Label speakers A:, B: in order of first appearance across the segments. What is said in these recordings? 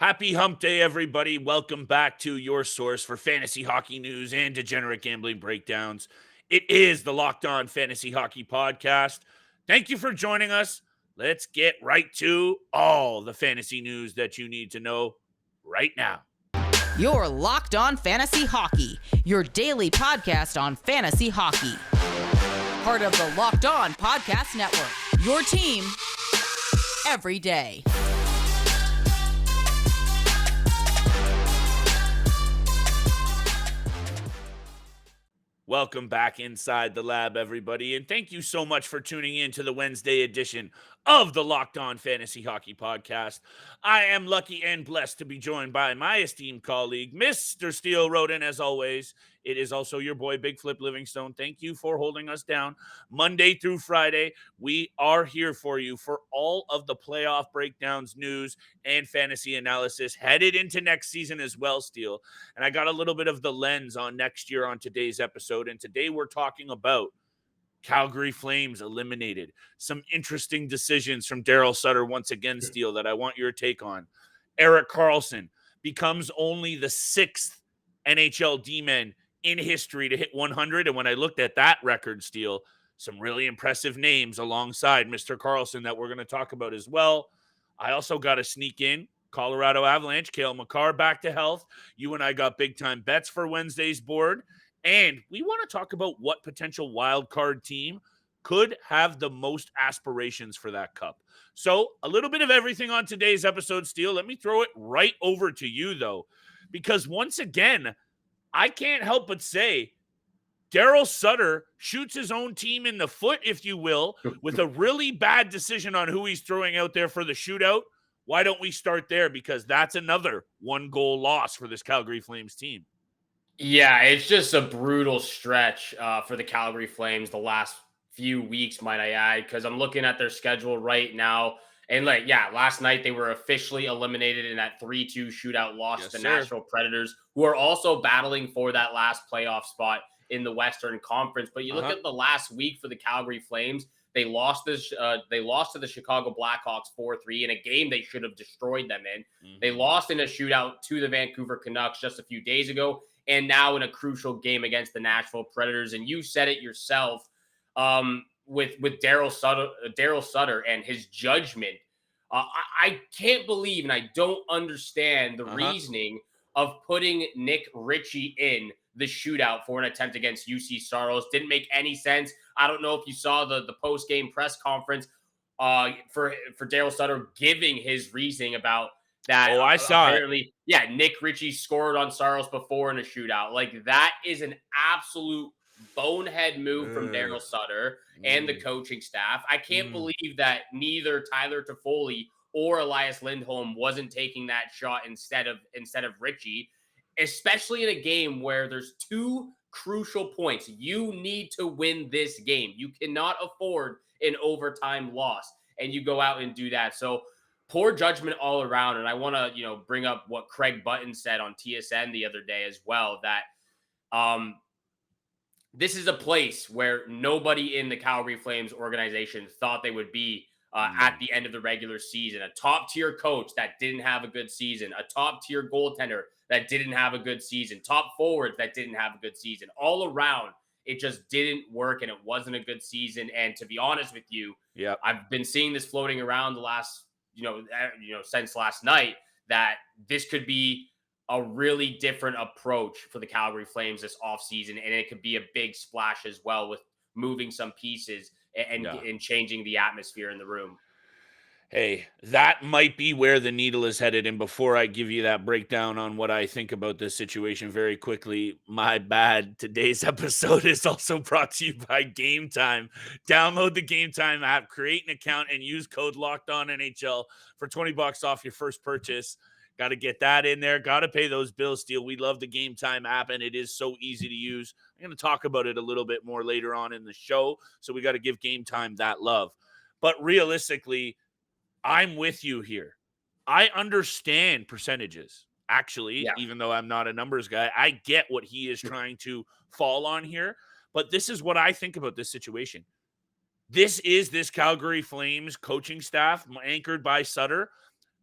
A: Happy hump day, everybody. Welcome back to your source for fantasy hockey news and degenerate gambling breakdowns. It is the Locked On Fantasy Hockey Podcast. Thank you for joining us. Let's get right to all the fantasy news that you need to know right now.
B: Your Locked On Fantasy Hockey, your daily podcast on fantasy hockey. Part of the Locked On Podcast Network, your team every day.
A: Welcome back inside the lab, everybody, and thank you so much for tuning in to the Wednesday edition of the Locked On Fantasy Hockey Podcast. I am lucky and blessed to be joined by my esteemed colleague, Mr. Steele Roden, as always. It is also your boy, Big Flip Livingstone. Thank you for holding us down Monday through Friday. We are here for you for all of the playoff breakdowns, news, and fantasy analysis headed into next season as well, Steele. And I got a little bit of the lens on next year on today's episode. And today we're talking about Calgary Flames eliminated. Some interesting decisions from Daryl Sutter once again, Steele, that I want your take on. Erik Karlsson becomes only the sixth NHL D-man in history to hit 100. And when I looked at that record, Steele, some really impressive names alongside Mr. Karlsson that we're going to talk about as well. I also got to sneak in Colorado Avalanche, Cale Makar back to health. You and I got big time bets for Wednesday's board. And we want to talk about what potential wild card team could have the most aspirations for that cup. So a little bit of everything on today's episode, Steele. Let me throw it right over to you, though, because once again, I can't help but say Daryl Sutter shoots his own team in the foot, if you will, with a really bad decision on who he's throwing out there for the shootout. Why don't we start there? Because that's another 1-goal loss for this Calgary Flames team.
C: Yeah, it's just a brutal stretch for the Calgary Flames the last few weeks, might I add, because I'm looking at their schedule right now. And last night they were officially eliminated in that 3-2 shootout loss to the Nashville Predators, who are also battling for that last playoff spot in the Western Conference. But you look at the last week for the Calgary Flames, they lost to the Chicago Blackhawks 4-3 in a game they should have destroyed them in. They lost in a shootout to the Vancouver Canucks just a few days ago, and now in a crucial game against the Nashville Predators. And you said it yourself with Daryl Sutter and his judgment. I can't believe, and I don't understand the reasoning of putting Nick Ritchie in the shootout for an attempt against UC Saros. Didn't make any sense. I don't know if you saw the post-game press conference for Daryl Sutter giving his reasoning about that.
A: Oh, I saw
C: apparently,
A: it.
C: Yeah, Nick Ritchie scored on Saros before in a shootout. Like, that is an absolute bonehead move from Daryl Sutter and the coaching staff. I can't believe that neither Tyler Toffoli or Elias Lindholm wasn't taking that shot instead of Ritchie, especially in a game where there's two crucial points. You need to win this game. You cannot afford an overtime loss, and you go out and do that. So poor judgment all around. And I want to, bring up what Craig Button said on TSN the other day as well, that this is a place where nobody in the Calgary Flames organization thought they would be at the end of the regular season. A top-tier coach that didn't have a good season, a top-tier goaltender that didn't have a good season, top forwards that didn't have a good season. All around, it just didn't work, and it wasn't a good season. And to be honest with you, I've been seeing this floating around the last, since last night, that this could be a really different approach for the Calgary Flames this offseason, and it could be a big splash as well with moving some pieces and changing the atmosphere in the room.
A: Hey, that might be where the needle is headed. And before I give you that breakdown on what I think about this situation very quickly, my bad. Today's episode is also brought to you by Game Time. Download the Game Time app, create an account, and use code LOCKEDONNHL for $20 off your first purchase. Got to get that in there. Got to pay those bills, Steele. We love the Game Time app, and it is so easy to use. I'm going to talk about it a little bit more later on in the show, so we got to give Game Time that love. But realistically, I'm with you here. I understand percentages, actually, even though I'm not a numbers guy. I get what he is trying to fall on here, but this is what I think about this situation. This Calgary Flames coaching staff, anchored by Sutter,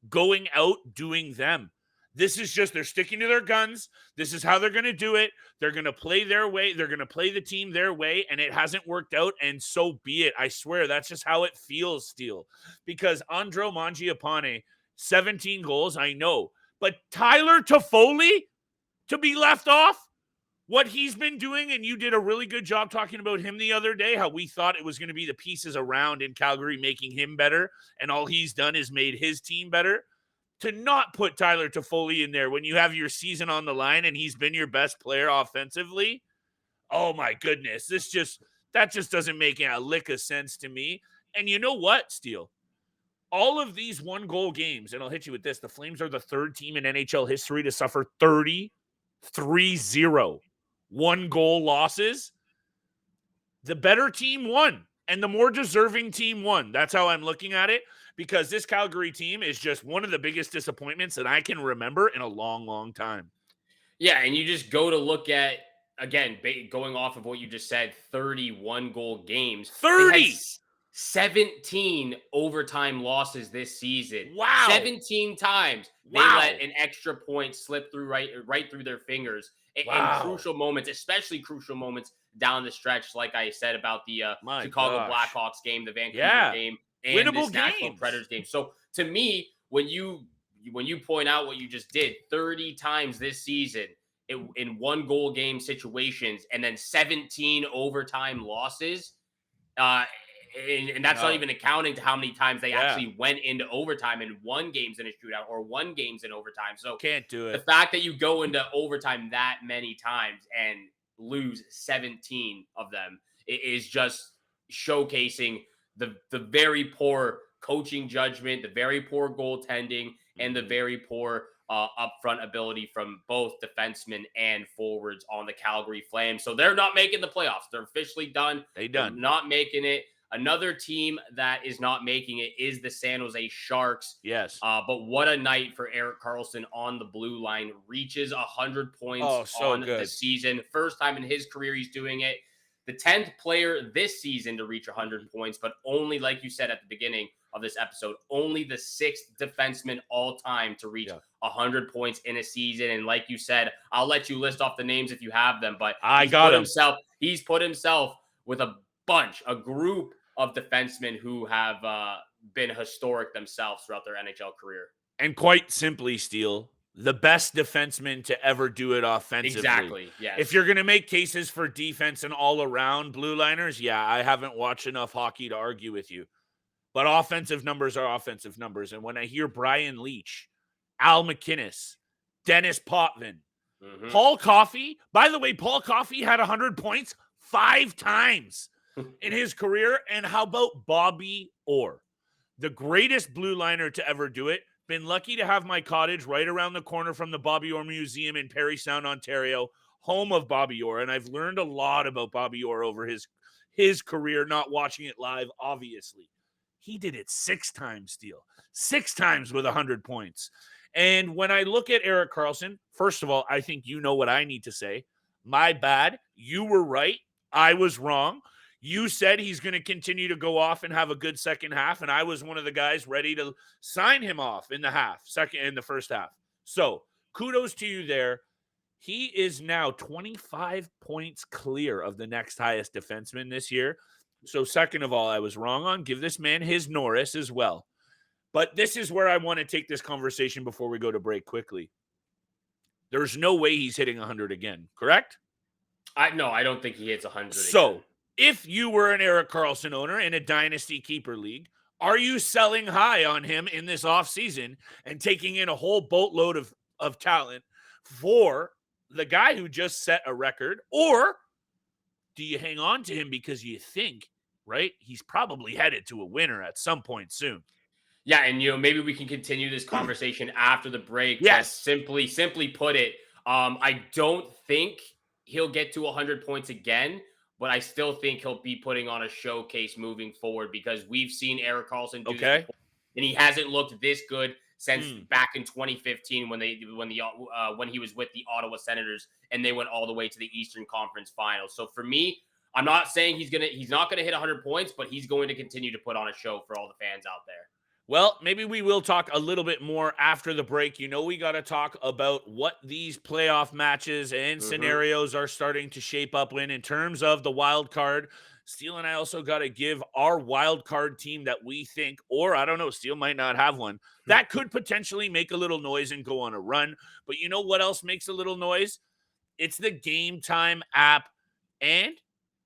A: going out doing them. This is just, they're sticking to their guns. This is how they're going to do it. They're going to play their way. They're going to play the team their way, and it hasn't worked out, and so be it. I swear, that's just how it feels, Steele. Because Andro Mangiapane, 17 goals, I know. But Tyler Toffoli to be left off? What he's been doing, and you did a really good job talking about him the other day, how we thought it was going to be the pieces around in Calgary making him better, and all he's done is made his team better. To not put Tyler Toffoli in there when you have your season on the line and he's been your best player offensively, oh my goodness, that just doesn't make a lick of sense to me. And you know what, Steele? All of these one-goal games, and I'll hit you with this, the Flames are the third team in NHL history to suffer 3-0 one-goal losses. The better team won, and the more deserving team won. That's how I'm looking at it, because this Calgary team is just one of the biggest disappointments that I can remember in a long, long time.
C: Yeah, and you just go to look at, again, going off of what you just said, 31 goal games.
A: 30!
C: 17 overtime losses this season.
A: Wow.
C: 17 times they let an extra point slip through right through their fingers in crucial moments, especially crucial moments down the stretch, like I said about the Chicago Blackhawks game, the Vancouver game, and
A: winnable
C: this Nashville Predators game. So to me, when you point out what you just did, 30 times this season in one goal game situations, and then 17 overtime losses, and that's not even accounting to how many times they actually went into overtime and won games in a shootout or won games in overtime. So
A: can't do it.
C: The fact that you go into overtime that many times and lose 17 of them is just showcasing the very poor coaching judgment, the very poor goaltending, and the very poor upfront ability from both defensemen and forwards on the Calgary Flames. So they're not making the playoffs. They're officially done. They're not making it. Another team that is not making it is the San Jose Sharks.
A: Yes.
C: But what a night for Erik Karlsson on the blue line. Reaches 100 points on the season. First time in his career he's doing it. The 10th player this season to reach 100 points, but only, like you said at the beginning of this episode, only the 6th defenseman all time to reach 100 points in a season. And like you said, I'll let you list off the names if you have them, but he's put himself with a group of defensemen who have been historic themselves throughout their NHL career.
A: And quite simply, Steele, the best defenseman to ever do it offensively.
C: Exactly, yes.
A: If you're going to make cases for defense and all-around blue liners, I haven't watched enough hockey to argue with you. But offensive numbers are offensive numbers. And when I hear Brian Leetch, Al McInnes, Dennis Potvin, Paul Coffey, by the way, Paul Coffey had 100 points 5 times in his career. And how about Bobby Orr, the greatest blue liner to ever do it? Been lucky to have my cottage right around the corner from the Bobby Orr Museum in Parry Sound, Ontario, home of Bobby Orr. And I've learned a lot about Bobby Orr over his career, not watching it live, obviously. He did it 6 times, Steele. 6 times with 100 points. And when I look at Erik Karlsson, first of all, I think you know what I need to say. My bad. You were right. I was wrong. You said he's going to continue to go off and have a good second half, and I was one of the guys ready to sign him off in the first half. So kudos to you there. He is now 25 points clear of the next highest defenseman this year. So second of all, I was wrong on. Give this man his Norris as well. But this is where I want to take this conversation before we go to break quickly. There's no way he's hitting 100 again, correct?
C: No, I don't think he hits 100
A: So
C: again.
A: If you were an Erik Karlsson owner in a Dynasty Keeper League, are you selling high on him in this offseason and taking in a whole boatload of talent for the guy who just set a record? Or do you hang on to him because you think, right, he's probably headed to a winner at some point soon?
C: Yeah, and maybe we can continue this conversation after the break.
A: Yes.
C: Simply put it, I don't think he'll get to 100 points again, but I still think he'll be putting on a showcase moving forward because we've seen Erik Karlsson do this before, and he hasn't looked this good since back in 2015 when he was with the Ottawa Senators and they went all the way to the Eastern Conference Finals. So for me, I'm not saying he's not gonna hit 100 points, but he's going to continue to put on a show for all the fans out there.
A: Well, maybe we will talk a little bit more after the break. We got to talk about what these playoff matches and
C: Mm-hmm.
A: scenarios are starting to shape up in terms of the wild card. Steele and I also got to give our wild card team that we think, or I don't know, Steele might not have one, that could potentially make a little noise and go on a run. But you know what else makes a little noise? It's the Game Time app. And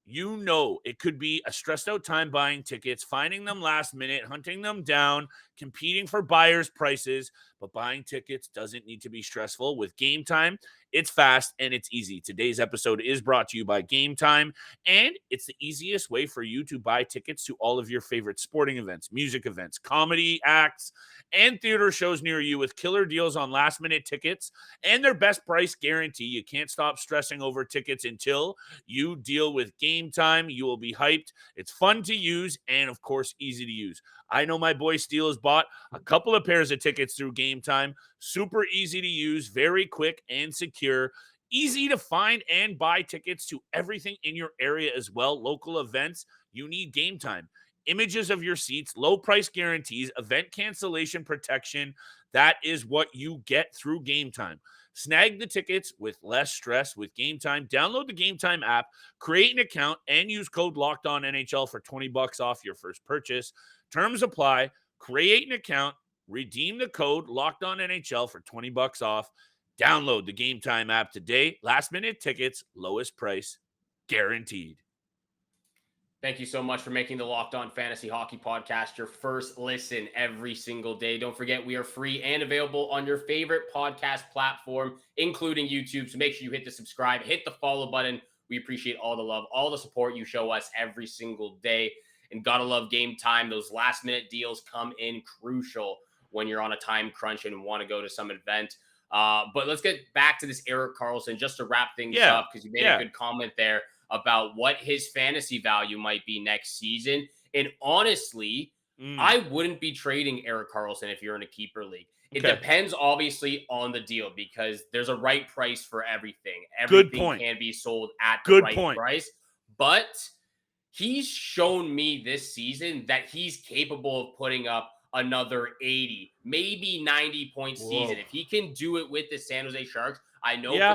A: it could be a stressed out time buying tickets, finding them last minute, hunting them down, competing for buyers' prices. But buying tickets doesn't need to be stressful. With Game Time, it's fast and it's easy. Today's episode is brought to you by Game Time, and it's the easiest way for you to buy tickets to all of your favorite sporting events, music events, comedy acts, and theater shows near you with killer deals on last minute tickets and their best price guarantee. You can't stop stressing over tickets until you deal with Game Time. You will be hyped. It's fun to use and, of course, easy to use. I know my boy Steele has bought a couple of pairs of tickets through Game Time. Super easy to use, very quick and secure. Easy to find and buy tickets to everything in your area as well. Local events, you need Game Time. Images of your seats, low price guarantees, event cancellation protection. That is what you get through Game Time. Snag the tickets with less stress with Game Time. Download the Game Time app, create an account, and use code LOCKEDONNHL for $20 off your first purchase. Terms apply. Create an account, redeem the code LOCKEDONNHL for $20 off. Download the Game Time app today. Last minute tickets, lowest price, guaranteed.
C: Thank you so much for making the Locked On Fantasy Hockey Podcast your first listen every single day. Don't forget, we are free and available on your favorite podcast platform, including YouTube. So make sure you hit the subscribe, hit the follow button. We appreciate all the love, all the support you show us every single day. And gotta love Game Time. Those last minute deals come in crucial when you're on a time crunch and want to go to some event. But let's get back to this Erik Karlsson just to wrap things up, because you made a good comment there about what his fantasy value might be next season. And honestly, I wouldn't be trading Erik Karlsson if you're in a keeper league. It depends, obviously, on the deal, because there's a right price for everything. Everything can be sold at the right price. But he's shown me this season that he's capable of putting up another 80, maybe 90-point season. If he can do it with the San Jose Sharks, I know for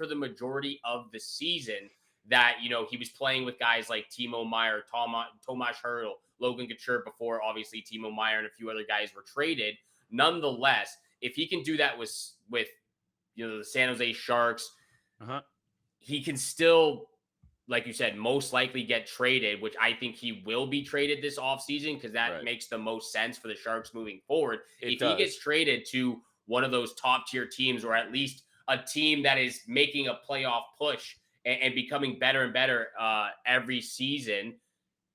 C: the majority of the season that, he was playing with guys like Timo Meier, Tomas Hertl, Logan Couture before, obviously, Timo Meier and a few other guys were traded. Nonetheless, if he can do that with the San Jose Sharks, he can still, like you said, most likely get traded, which I think he will be traded this offseason, because that makes the most sense for the Sharks moving forward. If he gets traded to one of those top tier teams, or at least a team that is making a playoff push and becoming better and better every season,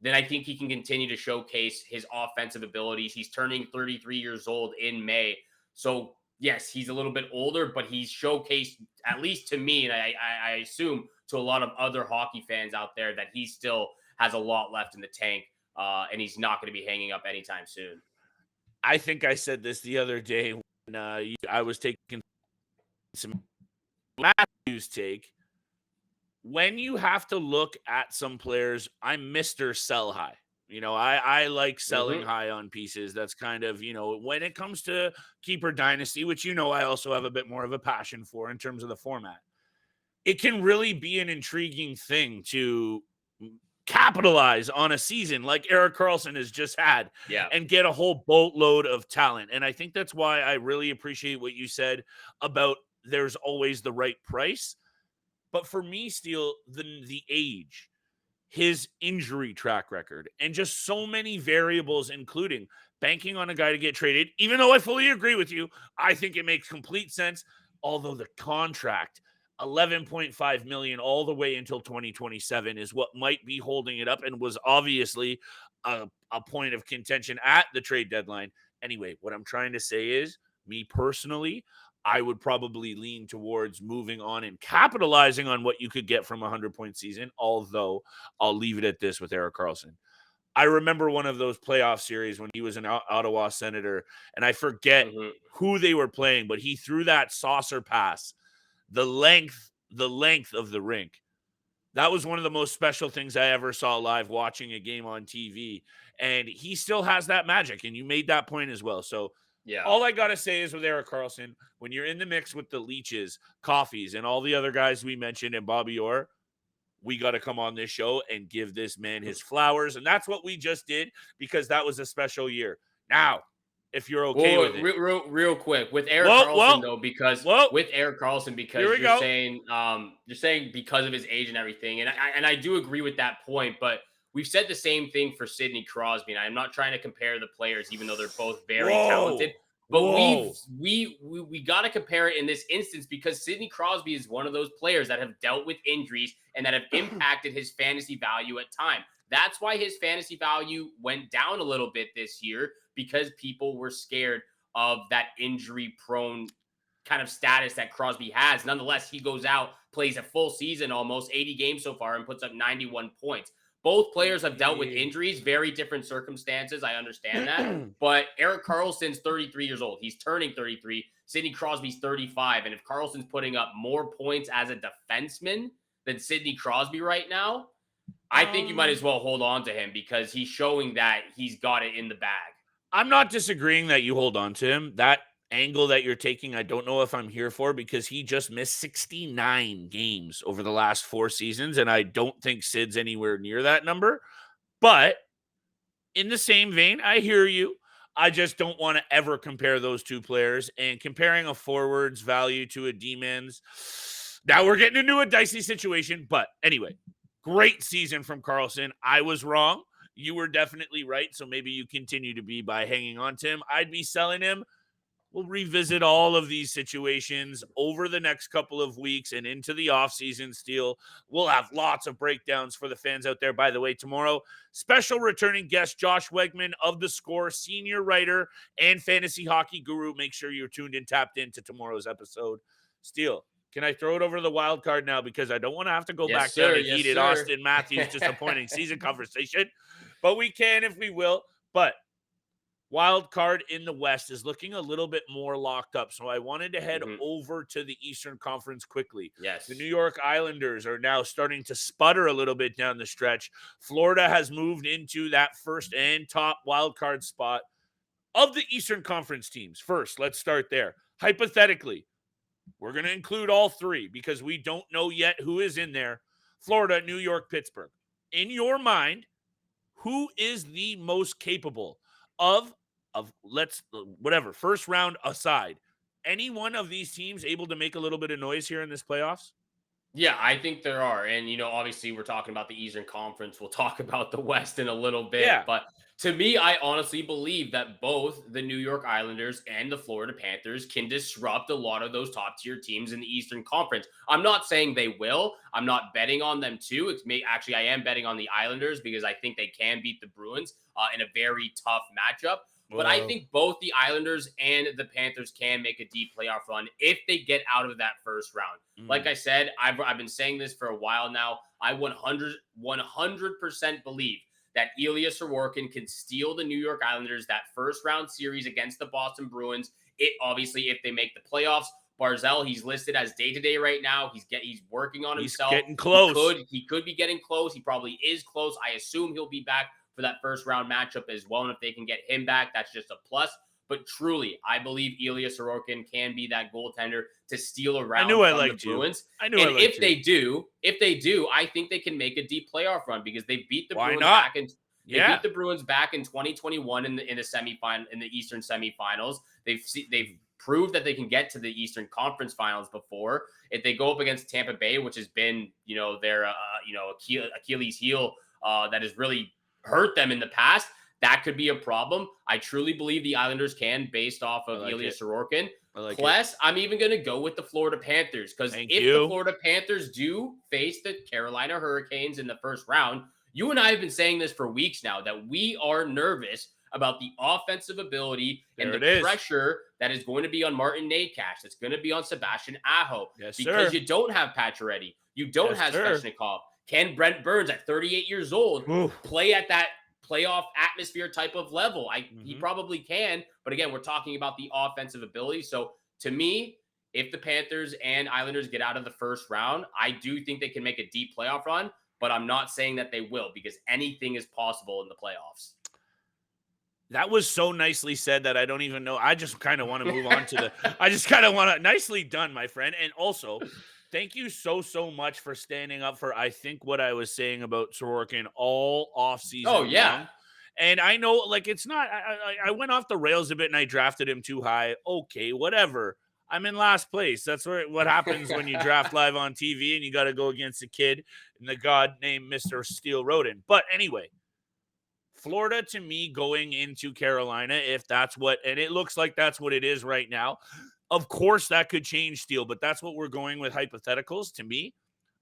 C: then I think he can continue to showcase his offensive abilities. He's turning 33 years old in May. So yes, he's a little bit older, but he's showcased, at least to me, and I assume to a lot of other hockey fans out there, that he still has a lot left in the tank, and he's not going to be hanging up anytime soon.
A: I think I said this the other day when I was taking some Matthews take. When you have to look at some players, I'm Mr. Sell High. I like selling high on pieces. That's kind of, when it comes to Keeper Dynasty, which, I also have a bit more of a passion for in terms of the format. It can really be an intriguing thing to capitalize on a season like Erik Karlsson has just had and get a whole boatload of talent. And I think that's why I really appreciate what you said about there's always the right price. But for me, Steele, the age, his injury track record, and just so many variables, including banking on a guy to get traded, even though I fully agree with you, I think it makes complete sense. Although the contract, $11.5 million all the way until 2027, is what might be holding it up, and was obviously a point of contention at the trade deadline. Anyway, what I'm trying to say is, me personally, I would probably lean towards moving on and capitalizing on what you could get from a 100-point season, although I'll leave it at this with Erik Karlsson. I remember one of those playoff series when he was an Ottawa Senator, and I forget who they were playing, but he threw that saucer pass, the length of the rink. That was one of the most special things I ever saw live watching a game on TV. And he still has that magic. And you made that point as well. So
C: Yeah.
A: all I got to say is with Erik Karlsson, when you're in the mix with the Leaches, Coffees, and all the other guys we mentioned and Bobby Orr, we got to come on this show and give this man his flowers. And that's what we just did because that was a special year. Now, if you're okay with it.
C: Real quick with Erik Karlsson though, because with Erik Karlsson, because you're saying because of his age and everything, and I do agree with that point, but we've said the same thing for Sidney Crosby, and I'm not trying to compare the players, even though they're both very talented. But we got to compare it in this instance because Sidney Crosby is one of those players that have dealt with injuries and that have impacted his fantasy value at time. That's why his fantasy value went down a little bit this year, because people were scared of that injury-prone kind of status that Crosby has. Nonetheless, he goes out, plays a full season, almost 80 games so far, and puts up 91 points. Both players have dealt with injuries, very different circumstances. I understand that. But Erik Karlsson's 33 years old. He's turning 33. Sidney Crosby's 35. And if Karlsson's putting up more points as a defenseman than Sidney Crosby right now, I think you might as well hold on to him because he's showing that he's got it in the bag.
A: I'm not disagreeing that you hold on to him. That angle that you're taking, I don't know if I'm here for because he just missed 69 games over the last 4 seasons, and I don't think Sid's anywhere near that number. But in the same vein, I hear you. I just don't want to ever compare those two players, and comparing a forward's value to a D-man's. Now we're getting into a dicey situation, but anyway, great season from Karlsson. I was wrong. You were definitely right, so maybe you continue to be by hanging on to him. I'd be selling him. We'll revisit all of these situations over the next couple of weeks and into the offseason, Steele. We'll have lots of breakdowns for the fans out there. By the way, tomorrow, special returning guest Josh Wegman of The Score, senior writer and fantasy hockey guru. Make sure you're tuned in, tapped into tomorrow's episode. Steele, can I throw it over to the wild card now? Because I don't want to have to go back down to heated Austin Matthews disappointing season conversation. But we can if we will. But wild card in the West is looking a little bit more locked up. So I wanted to head over to the Eastern Conference quickly.
C: Yes.
A: The New York Islanders are now starting to sputter a little bit down the stretch. Florida has moved into that first and top wild card spot of the Eastern Conference teams. First, let's start there. Hypothetically, we're going to include all 3 because we don't know yet who is in there. Florida, New York, Pittsburgh. In your mind, who is the most capable of whatever, first round aside, any one of these teams able to make a little bit of noise here in this playoffs?
C: Yeah, I think there are. And, obviously we're talking about the Eastern Conference. We'll talk about the West in a little bit.
A: Yeah.
C: But to me, I honestly believe that both the New York Islanders and the Florida Panthers can disrupt a lot of those top tier teams in the Eastern Conference. I'm not saying they will. I'm not betting on them too. Actually, I am betting on the Islanders because I think they can beat the Bruins in a very tough matchup. But I think both the Islanders and the Panthers can make a deep playoff run if they get out of that first round. Like I said, I've been saying this for a while now. I 100% believe that Ilya Sorokin can steal the New York Islanders that first round series against the Boston Bruins. Obviously, if they make the playoffs, Barzal, he's listed as day-to-day right now. He's working on himself.
A: He's getting close.
C: He could be getting close. He probably is close. I assume he'll be back for that first round matchup as well. And if they can get him back, that's just a plus. But truly, I believe Ilya Sorokin can be that goaltender to steal a round from the Bruins. If they do, I think they can make a deep playoff run because they beat the Bruins back in beat the Bruins back in 2021 in the semifinal, in the Eastern semifinals. They've proved that they can get to the Eastern Conference Finals before. If they go up against Tampa Bay, which has been their Achilles heel that has really hurt them in the past, that could be a problem. I truly believe the Islanders can, based off of Ilya Sorokin. Plus, I'm even going to go with the Florida Panthers because if the Florida Panthers do face the Carolina Hurricanes in the first round, you and I have been saying this for weeks now that we are nervous about the offensive ability and the pressure that is going to be on Martin Necas. It's going to be on Sebastian Aho because you don't have Pacioretty. You don't have Svechnikov. Can Brent Burns at 38 years old play at that playoff atmosphere type of level? He probably can. But again, we're talking about the offensive ability. So to me, if the Panthers and Islanders get out of the first round, I do think they can make a deep playoff run, but I'm not saying that they will because anything is possible in the playoffs.
A: That was so nicely said that I don't even know. I just kind of want to move on to I just kind of want to, nicely done, my friend. And also, thank you so much for standing up for, I think, what I was saying about Sorokin all offseason
C: Oh, yeah.
A: long. And I know, like, it's not, I went off the rails a bit and I drafted him too high. Okay, whatever. I'm in last place. That's what happens when you draft live on TV and you got to go against a kid and the god named Mr. Steele Roden. But anyway, Florida, to me, going into Carolina, if that's what, and it looks like that's what it is right now. Of course, that could change, Steele, but that's what we're going with hypotheticals. To me,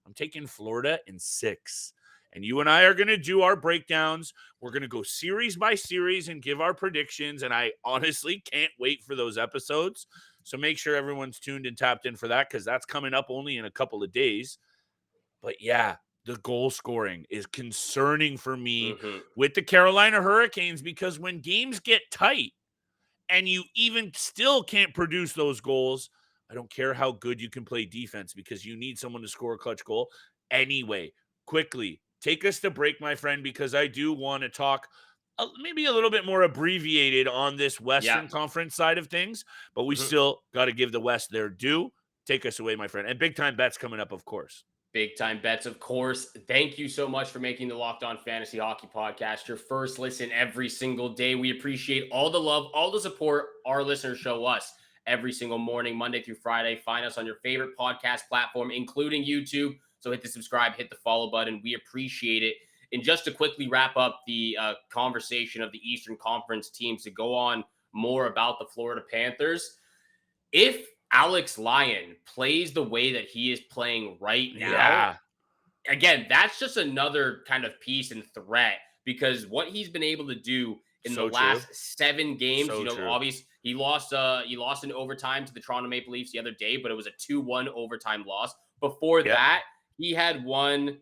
A: I'm taking Florida in 6. And you and I are going to do our breakdowns. We're going to go series by series and give our predictions. And I honestly can't wait for those episodes. So make sure everyone's tuned and tapped in for that because that's coming up only in a couple of days. But yeah, the goal scoring is concerning for me with the Carolina Hurricanes because when games get tight and you even still can't produce those goals, I don't care how good you can play defense because you need someone to score a clutch goal. Anyway, quickly, take us to break, my friend, because I do want to talk maybe a little bit more abbreviated on this Western Conference side of things, but we still got to give the West their due. Take us away, my friend. And big time bets coming up, of course.
C: Big time bets, of course. Thank you so much for making the Locked On Fantasy Hockey Podcast your first listen every single day. We appreciate all the love, all the support our listeners show us every single morning, Monday through Friday. Find us on your favorite podcast platform, including YouTube. So hit the subscribe, hit the follow button. We appreciate it. And just to quickly wrap up the conversation of the Eastern Conference teams to go on more about the Florida Panthers, if Alex Lyon plays the way that he is playing right now, again, that's just another kind of piece and threat because what he's been able to do in the last 7 games, obviously he lost in overtime to the Toronto Maple Leafs the other day, but it was a 2-1 overtime loss. Before that, he had won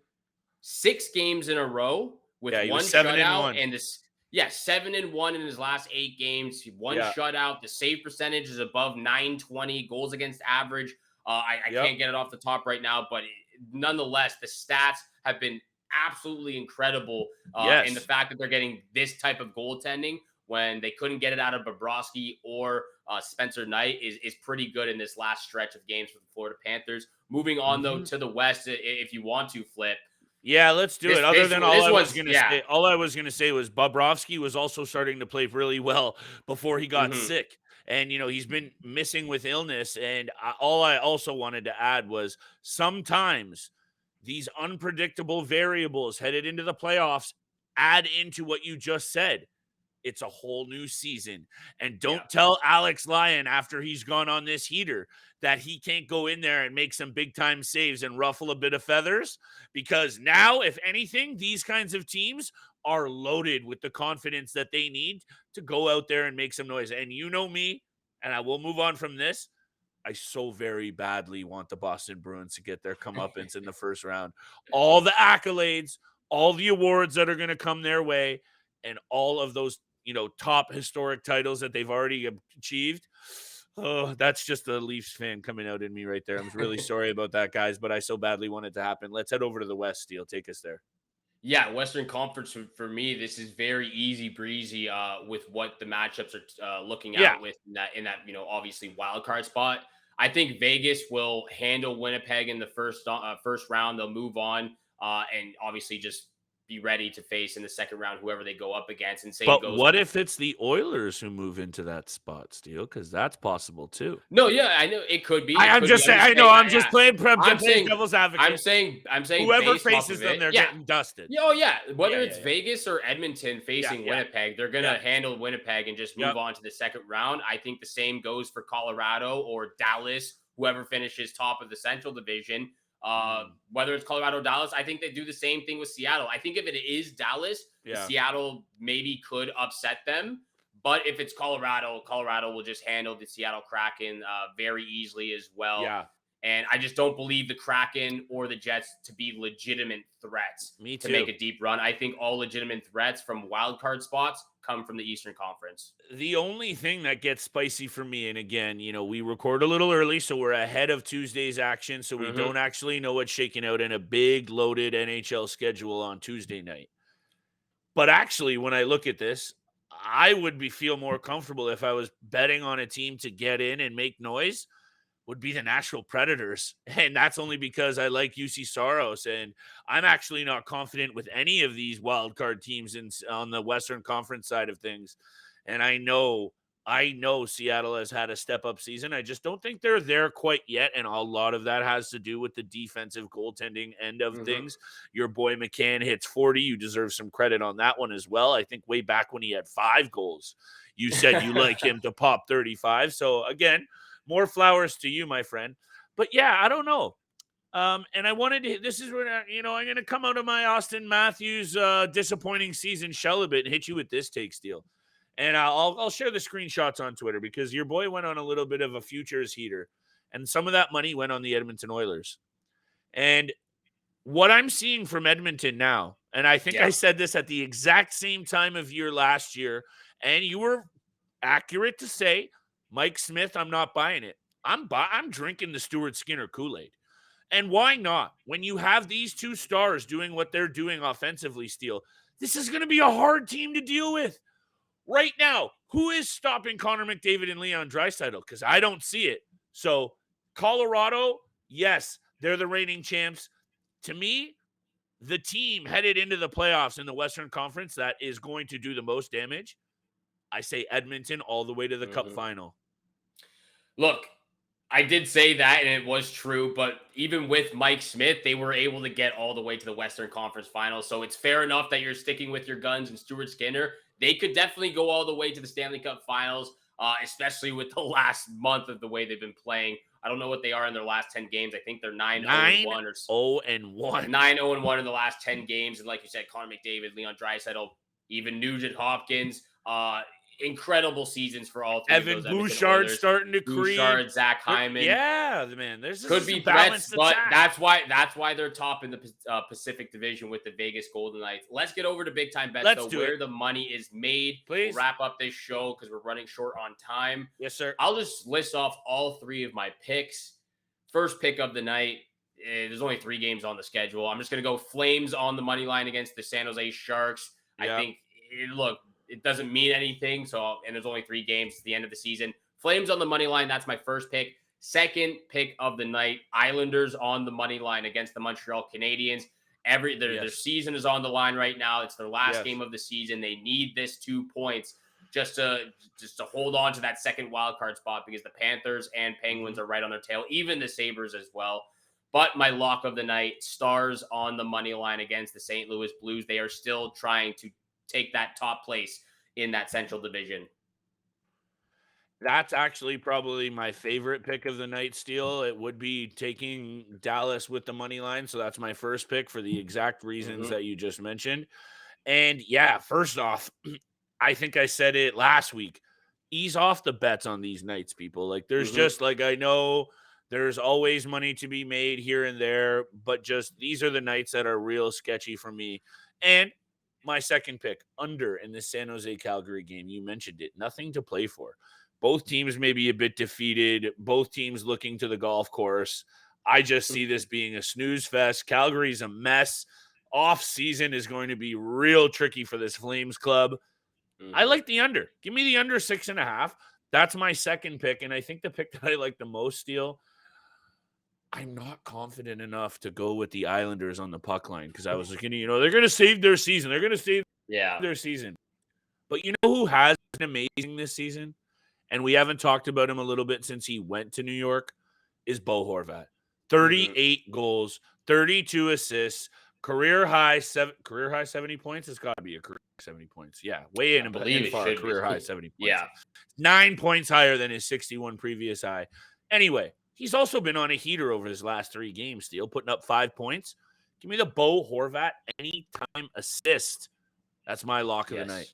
C: 6 games in a row with one shutout and this. 7-1 in his last 8 games. One shutout. The save percentage is above .920. Goals against average. I can't get it off the top right now, but nonetheless, the stats have been absolutely incredible. And the fact that they're getting this type of goaltending when they couldn't get it out of Bobrovsky or Spencer Knight is pretty good in this last stretch of games for the Florida Panthers. Moving on, though, to the West, if you want to flip.
A: Yeah, let's do it. All I was going to say was Bobrovsky was also starting to play really well before he got sick. And, he's been missing with illness. And all I also wanted to add was sometimes these unpredictable variables headed into the playoffs add into what you just said. It's a whole new season. And don't tell Alex Lyon after he's gone on this heater that he can't go in there and make some big time saves and ruffle a bit of feathers, because now, if anything, these kinds of teams are loaded with the confidence that they need to go out there and make some noise. And you know me, and I will move on from this. I so very badly want the Boston Bruins to get their comeuppance in the first round. All the accolades, all the awards that are going to come their way, and all of those top historic titles that they've already achieved. Oh, that's just the Leafs fan coming out in me right there. I'm really sorry about that, guys, but I so badly want it to happen. Let's head over to the West, Steele. Take us there.
C: Yeah, Western Conference for me, this is very easy breezy with what the matchups are looking at with in that obviously wild card spot. I think Vegas will handle Winnipeg in the first round. They'll move on and obviously just be ready to face in the second round whoever they go up against. And
A: what if it's the Oilers who move into that spot, Steele? Because that's possible too.
C: No, yeah, I know it could be.
A: I'm just saying playing devil's advocate.
C: I'm saying
A: whoever faces them, they're getting dusted.
C: Oh yeah, whether it's Vegas or Edmonton facing Winnipeg, they're gonna handle Winnipeg and just move on to the second round. I think the same goes for Colorado or Dallas, whoever finishes top of the Central Division. Whether it's Colorado or Dallas, I think they do the same thing with Seattle. I think if it is Dallas, Seattle maybe could upset them. But if it's Colorado will just handle the Seattle Kraken very easily as well.
A: Yeah.
C: And I just don't believe the Kraken or the Jets to be legitimate threats to make a deep run. I think all legitimate threats from wild card spots come from the Eastern Conference.
A: The only thing that gets spicy for me, and again, we record a little early, so we're ahead of Tuesday's action, so we don't actually know what's shaking out in a big, loaded NHL schedule on Tuesday night. But actually, when I look at this, I would feel more comfortable if I was betting on a team to get in and make noise would be the Nashville Predators. And that's only because I like UC Saros. And I'm actually not confident with any of these wild card teams on the Western Conference side of things. And I know Seattle has had a step-up season. I just don't think they're there quite yet, and a lot of that has to do with the defensive goaltending end of things. Your boy McCann hits 40. You deserve some credit on that one as well. I think way back when he had 5 goals, you said you like him to pop 35. So, again, more flowers to you, my friend. But, yeah, I don't know. And I wanted to – this is where, I'm going to come out of my Austin Matthews disappointing season shell a bit and hit you with this take, Steele. And I'll share the screenshots on Twitter because your boy went on a little bit of a futures heater, and some of that money went on the Edmonton Oilers. And what I'm seeing from Edmonton now, and I think I said this at the exact same time of year last year, and you were accurate to say, Mike Smith, I'm not buying it. I'm drinking the Stuart Skinner Kool-Aid. And why not? When you have these two stars doing what they're doing offensively, Steele, this is going to be a hard team to deal with. Right now, who is stopping Connor McDavid and Leon Draisaitl? Because I don't see it. So, Colorado, yes, they're the reigning champs. To me, the team headed into the playoffs in the Western Conference that is going to do the most damage, I say Edmonton all the way to the Cup final.
C: Look, I did say that, and it was true, but even with Mike Smith, they were able to get all the way to the Western Conference Finals, so it's fair enough that you're sticking with your guns and Stuart Skinner. They could definitely go all the way to the Stanley Cup Finals, especially with the last month of the way they've been playing. I don't know what they are in their last 10 games. I think they're 9-0-1 or
A: 9-0-1.
C: 9-0-1 in the last 10 games. And like you said, Connor McDavid, Leon Draisaitl, even Nugent Hopkins, incredible seasons for all three
A: Evan
C: of those.
A: Bouchard starting to creep.
C: Bouchard, Zach Hyman.
A: Yeah, man. There's
C: could be threats, but that's why they're top in the Pacific Division with the Vegas Golden Knights. Let's get over to big time bets, where the money is made.
A: Please
C: we'll wrap up this show because we're running short on time.
A: Yes, sir.
C: I'll just list off all 3 of my picks. First pick of the night. There's only 3 games on the schedule. I'm just going to go Flames on the money line against the San Jose Sharks. I think it doesn't mean anything. And there's only 3 games at the end of the season. Flames on the money line. That's my first pick. Second pick of the night, Islanders on the money line against the Montreal Canadiens. Their season is on the line right now. It's their last game of the season. They need this 2 points just to hold on to that second wild card spot because the Panthers and Penguins are right on their tail, even the Sabres as well. But my lock of the night, Stars on the money line against the St. Louis Blues. They are still trying to take that top place in that Central Division.
A: That's actually probably my favorite pick of the night, Steele. It would be taking Dallas with the money line. So that's my first pick for the exact reasons that you just mentioned. And first off, I think I said it last week. Ease off the bets on these nights, people. Like there's just I know there's always money to be made here and there, but just these are the nights that are real sketchy for me. And my second pick, under in the San Jose Calgary game. You mentioned it. Nothing to play for. Both teams may be a bit defeated. Both teams looking to the golf course. I just see this being a snooze fest. Calgary's a mess. Off-season is going to be real tricky for this Flames club. I like the under. Give me the under 6.5. That's my second pick, and I think the pick that I like the most, Steele, I'm not confident enough to go with the Islanders on the puck line because I was looking, they're going to save their season. They're going to save their season. But you know who has been amazing this season? And we haven't talked about him a little bit since he went to New York, is Bo Horvat. 38 goals, 32 assists, career high 70 points. It's got to be a career 70 points. Yeah, way in far, career high 70 points.
C: Yeah.
A: 9 points higher than his 61 previous high. Anyway, he's also been on a heater over his last 3 games, Steele, putting up 5 points. Give me the Bo Horvat anytime assist. That's my lock of the night.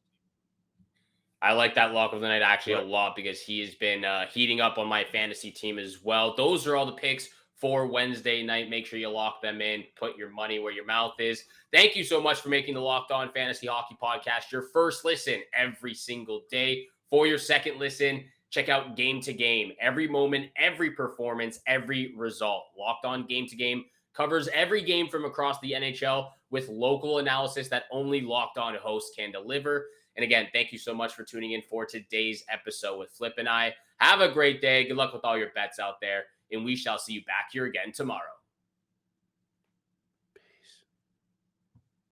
C: I like that lock of the night actually a lot because he has been heating up on my fantasy team as well. Those are all the picks for Wednesday night. Make sure you lock them in, put your money where your mouth is. Thank you so much for making the Locked On Fantasy Hockey Podcast your first listen every single day. For your second listen, check out Game to Game. Every moment, every performance, every result. Locked On Game to Game covers every game from across the NHL with local analysis that only Locked On hosts can deliver. And again, thank you so much for tuning in for today's episode with Flip and I. Have a great day. Good luck with all your bets out there, and we shall see you back here again tomorrow.